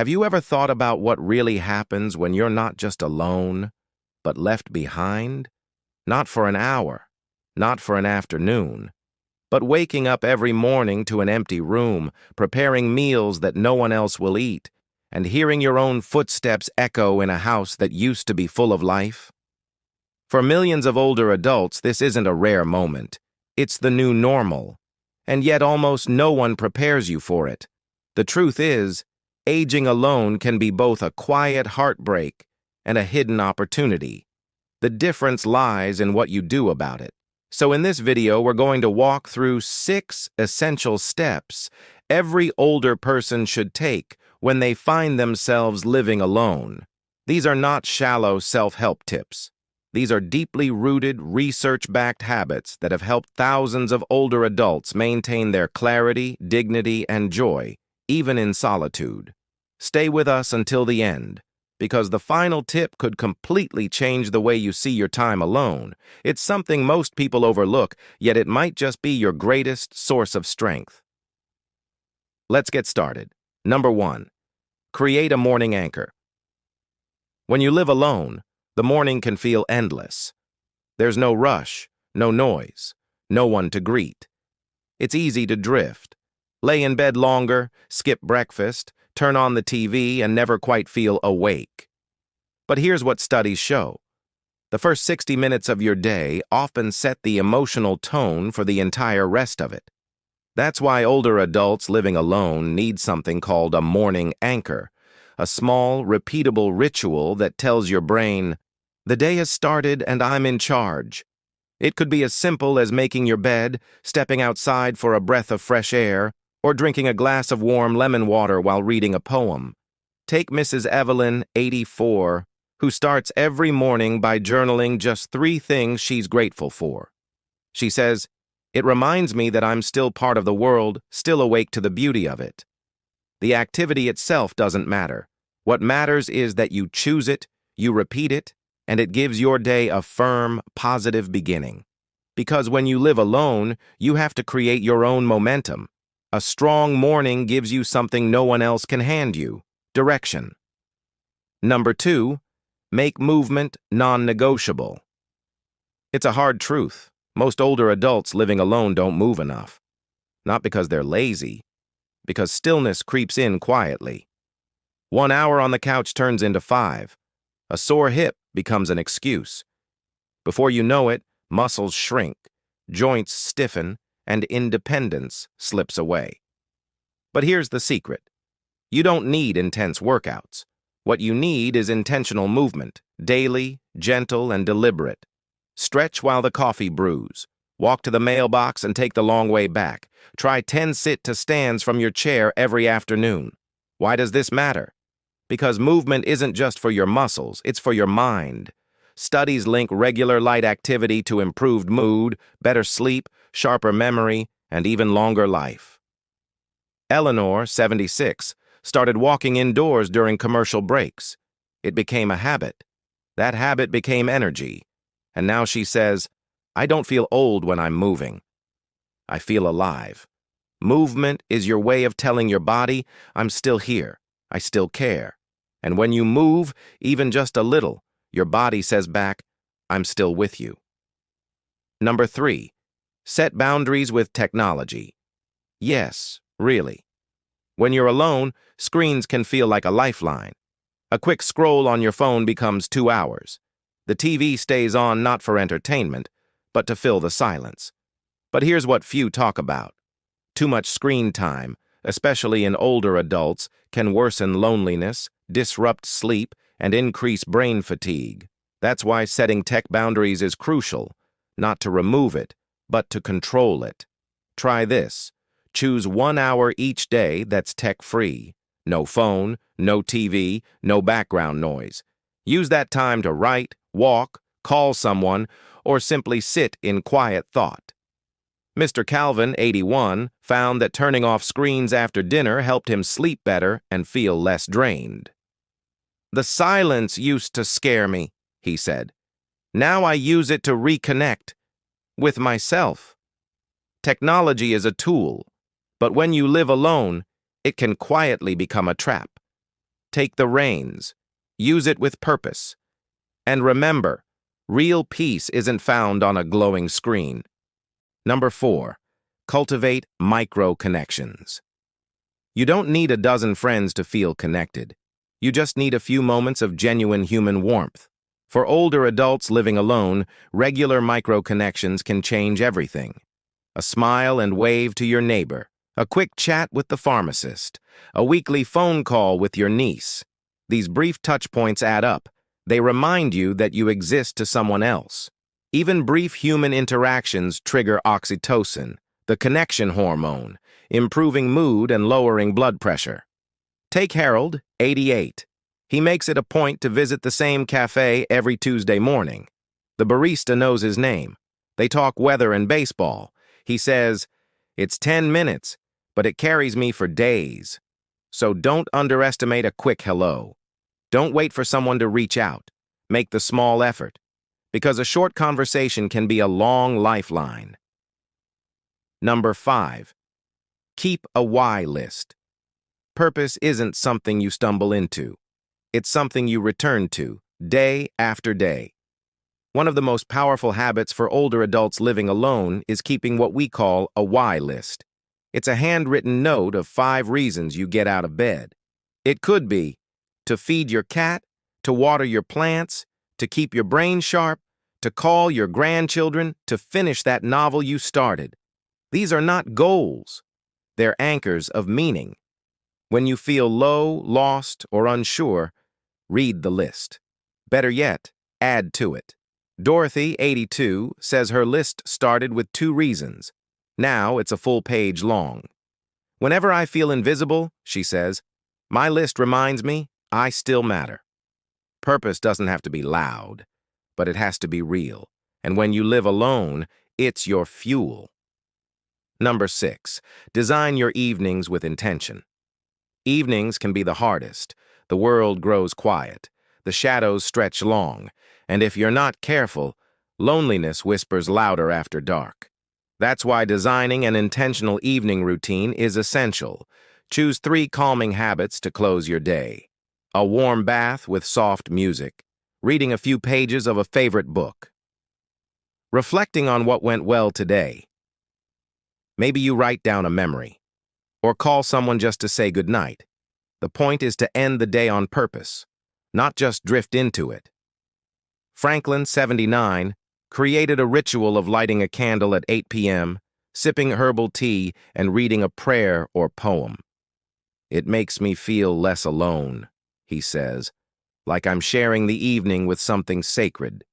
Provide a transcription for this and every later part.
Have you ever thought about what really happens when you're not just alone, but left behind? Not for an hour, not for an afternoon, but waking up every morning to an empty room, preparing meals that no one else will eat, and hearing your own footsteps echo in a house that used to be full of life? For millions of older adults, this isn't a rare moment. It's the new normal, and yet almost no one prepares you for it. The truth is, aging alone can be both a quiet heartbreak and a hidden opportunity. The difference lies in what you do about it. So in this video, we're going to walk through 6 essential steps every older person should take when they find themselves living alone. These are not shallow self-help tips. These are deeply rooted, research-backed habits that have helped thousands of older adults maintain their clarity, dignity, and joy, even in solitude. Stay with us until the end, because the final tip could completely change the way you see your time alone. It's something most people overlook, yet it might just be your greatest source of strength. Let's get started. Number 1. Create a morning anchor. When you live alone, the morning can feel endless. There's no rush, no noise, no one to greet. It's easy to drift, lay in bed longer, skip breakfast, turn on the TV, and never quite feel awake. But here's what studies show. The first 60 minutes of your day often set the emotional tone for the entire rest of it. That's why older adults living alone need something called a morning anchor, a small, repeatable ritual that tells your brain, "The day has started and I'm in charge." It could be as simple as making your bed, stepping outside for a breath of fresh air, or drinking a glass of warm lemon water while reading a poem. Take Mrs. Evelyn, 84, who starts every morning by journaling just 3 things she's grateful for. She says, "It reminds me that I'm still part of the world, still awake to the beauty of it." The activity itself doesn't matter. What matters is that you choose it, you repeat it, and it gives your day a firm, positive beginning. Because when you live alone, you have to create your own momentum. A strong morning gives you something no one else can hand you: direction. Number 2, make movement non-negotiable. It's a hard truth. Most older adults living alone don't move enough. Not because they're lazy, because stillness creeps in quietly. 1 hour on the couch turns into 5. A sore hip becomes an excuse. Before you know it, muscles shrink, joints stiffen, and independence slips away. But here's the secret. You don't need intense workouts. What you need is intentional movement, daily, gentle, and deliberate. Stretch while the coffee brews. Walk to the mailbox and take the long way back. Try 10 sit-to-stands from your chair every afternoon. Why does this matter? Because movement isn't just for your muscles, it's for your mind. Studies link regular light activity to improved mood, better sleep, sharper memory, and even longer life. Eleanor, 76, started walking indoors during commercial breaks. It became a habit. That habit became energy. And now she says, "I don't feel old when I'm moving. I feel alive." Movement is your way of telling your body, "I'm still here. I still care." And when you move, even just a little, your body says back, "I'm still with you." Number 3, set boundaries with technology. Yes, really. When you're alone, screens can feel like a lifeline. A quick scroll on your phone becomes 2 hours. The TV stays on not for entertainment, but to fill the silence. But here's what few talk about. Too much screen time, especially in older adults, can worsen loneliness, disrupt sleep, and increase brain fatigue. That's why setting tech boundaries is crucial, not to remove it, but to control it. Try this. Choose 1 hour each day that's tech-free. No phone, no TV, no background noise. Use that time to write, walk, call someone, or simply sit in quiet thought. Mr. Calvin, 81, found that turning off screens after dinner helped him sleep better and feel less drained. "The silence used to scare me," he said. "Now I use it to reconnect with myself." Technology is a tool, but when you live alone, it can quietly become a trap. Take the reins. Use it with purpose. And remember, real peace isn't found on a glowing screen. Number 4, cultivate micro-connections. You don't need a dozen friends to feel connected. You just need a few moments of genuine human warmth. For older adults living alone, regular micro-connections can change everything. A smile and wave to your neighbor, a quick chat with the pharmacist, a weekly phone call with your niece. These brief touch points add up. They remind you that you exist to someone else. Even brief human interactions trigger oxytocin, the connection hormone, improving mood and lowering blood pressure. Take Harold, 88. He makes it a point to visit the same cafe every Tuesday morning. The barista knows his name. They talk weather and baseball. He says, "It's 10 minutes, but it carries me for days." So don't underestimate a quick hello. Don't wait for someone to reach out. Make the small effort, because a short conversation can be a long lifeline. Number 5, keep a why list. Purpose isn't something you stumble into. It's something you return to, day after day. One of the most powerful habits for older adults living alone is keeping what we call a why list. It's a handwritten note of 5 reasons you get out of bed. It could be to feed your cat, to water your plants, to keep your brain sharp, to call your grandchildren, to finish that novel you started. These are not goals. They're anchors of meaning. When you feel low, lost, or unsure, read the list. Better yet, add to it. Dorothy, 82, says her list started with 2 reasons. Now it's a full page long. Whenever I feel invisible, she says, my list reminds me I still matter. Purpose doesn't have to be loud, but it has to be real. And when you live alone, it's your fuel. Number 6, design your evenings with intention. Evenings can be the hardest. The world grows quiet. The shadows stretch long. And if you're not careful, loneliness whispers louder after dark. That's why designing an intentional evening routine is essential. Choose 3 calming habits to close your day. A warm bath with soft music. Reading a few pages of a favorite book. Reflecting on what went well today. Maybe you write down a memory. Or call someone just to say goodnight. The point is to end the day on purpose, not just drift into it. Franklin, 79, created a ritual of lighting a candle at 8 p.m., sipping herbal tea, and reading a prayer or poem. It makes me feel less alone, he says, like I'm sharing the evening with something sacred.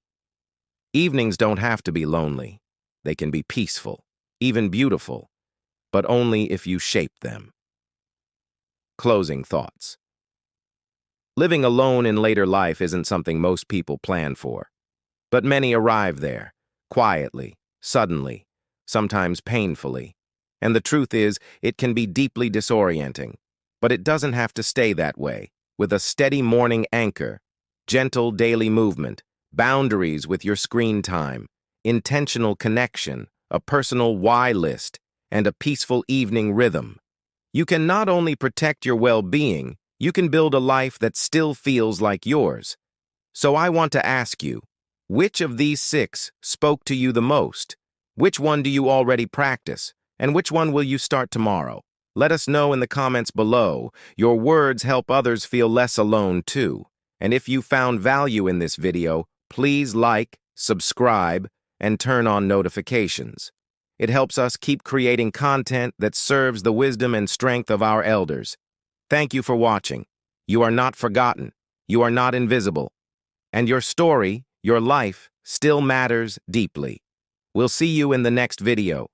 Evenings don't have to be lonely. They can be peaceful, even beautiful, but only if you shape them. Closing thoughts. Living alone in later life isn't something most people plan for, but many arrive there, quietly, suddenly, sometimes painfully. And the truth is, it can be deeply disorienting, but it doesn't have to stay that way. With a steady morning anchor, gentle daily movement, boundaries with your screen time, intentional connection, a personal why list, and a peaceful evening rhythm, you can not only protect your well-being, you can build a life that still feels like yours. So I want to ask you, which of these 6 spoke to you the most? Which one do you already practice? And which one will you start tomorrow? Let us know in the comments below. Your words help others feel less alone too. And if you found value in this video, please like, subscribe, and turn on notifications. It helps us keep creating content that serves the wisdom and strength of our elders. Thank you for watching. You are not forgotten. You are not invisible. And your story, your life, still matters deeply. We'll see you in the next video.